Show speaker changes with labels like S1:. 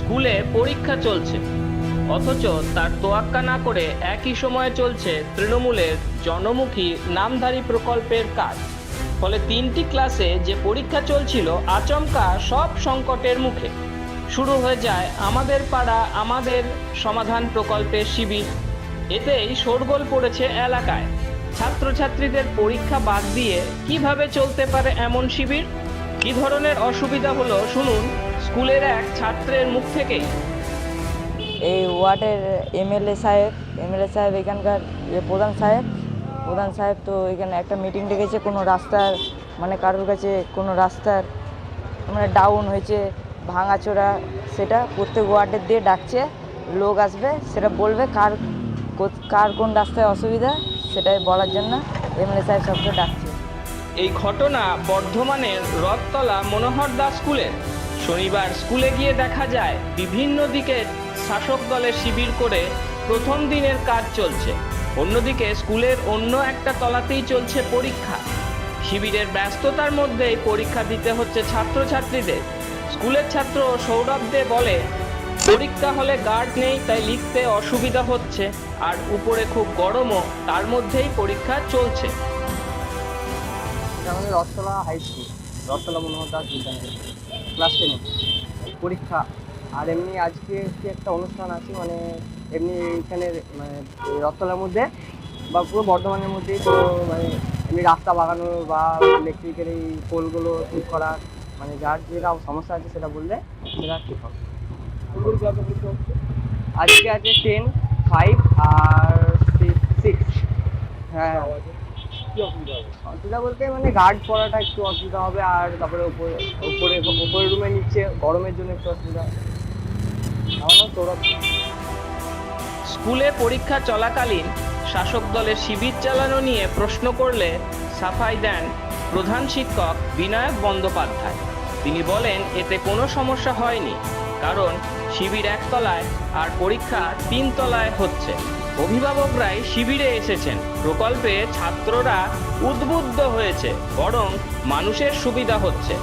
S1: স্কুলে পরীক্ষা চলছে, অথচ তার তোয়াক্কা না করে একই সময়ে চলছে তৃণমূলের জনমুখী নামধারী প্রকল্পের কাজ। ফলে 3টি ক্লাসে যে পরীক্ষা চলছিল আচমকা সব সংকটের মুখে। শুরু হয়ে যায় আমাদের পাড়া আমাদের সমাধান প্রকল্পের শিবির। এতেই শোরগোল পড়েছে এলাকায়। ছাত্রছাত্রীদের পরীক্ষা বাদ দিয়ে কিভাবে চলতে পারে এমন শিবির? কি ধরনের অসুবিধা হলো শুনুন স্কুলের এক ছাত্রের মুখ থেকেই।
S2: এই ওয়ার্ডের এমএলএ সাহেব এখানকার প্রধান সাহেব তো এখানে একটা মিটিং ডেকেছে। কোনো রাস্তার মানে কারোর কাছে কোনো রাস্তার মানে ডাউন হয়েছে, ভাঙাচোরা, সেটা প্রত্যেক ওয়ার্ডের দিয়ে ডাকছে। লোক আসবে, সেটা বলবে কার কোন রাস্তায় অসুবিধা, সেটাই বলার জন্য এমএলএ সাহেব সবকে ডাকছে।
S1: এই ঘটনা বর্ধমানের রথতলা মনোহর দাস স্কুলের। শনিবার স্কুলে গিয়ে দেখা যায় বিভিন্ন দিকে শাসক দলের শিবির করে প্রথম দিনের কাজ চলছে, অন্যদিকে স্কুলের অন্য একটা তলাতেই চলছে পরীক্ষা। শিবিরের ব্যস্ততার মধ্যেই পরীক্ষা দিতে হচ্ছে ছাত্রছাত্রীদের। স্কুলের ছাত্র সৌরভ দে বলে, পরীক্ষা হলে গার্ড নেই, তাই লিখতে অসুবিধা হচ্ছে, আর উপরে খুব গরমও, তার মধ্যেই পরীক্ষা চলছে।
S3: আমাদের রথতলা হাই স্কুল, রথতলা মনোহর দাস বিদ্যালয়, ক্লাস 10 পরীক্ষা। আর এমনি আজকে একটা অনুষ্ঠান আছে, মানে এমনি এইখানের মানে রথতলার মধ্যে বা পুরো বর্ধমানের মধ্যেই তো মানে এমনি রাস্তা বাগানো বা ইলেকট্রিকের এই পোলগুলো ঠিক করা, মানে যার যেটা সমস্যা আছে সেটা বললে সেটা ঠিক হবে। আজকে আছে 10, 5 আর 6। হ্যাঁ, অসুবিধা বলতে মানে গার্ড পড়াটা একটু অসুবিধা হবে, আর তারপরে উপরে রুমে নিচ্ছে গরমের জন্য একটু অসুবিধা।
S1: স্কুলে পরীক্ষা চলাকালীন শাসক দলের শিবির চালানো নিয়ে প্রশ্ন করলে সাফাই দেন প্রধান শিক্ষক বিনায়ক বন্দ্যোপাধ্যায়। তিনি বলেন, এতে কোনো সমস্যা হয়নি, কারণ শিবির একতলায় আর পরীক্ষা 3 তলায় হচ্ছে। অভিভাবকরাই শিবিরে এসেছেন, প্রকল্পে ছাত্ররা উদ্বুদ্ধ হয়েছে, বরং মানুষের সুবিধা হচ্ছে।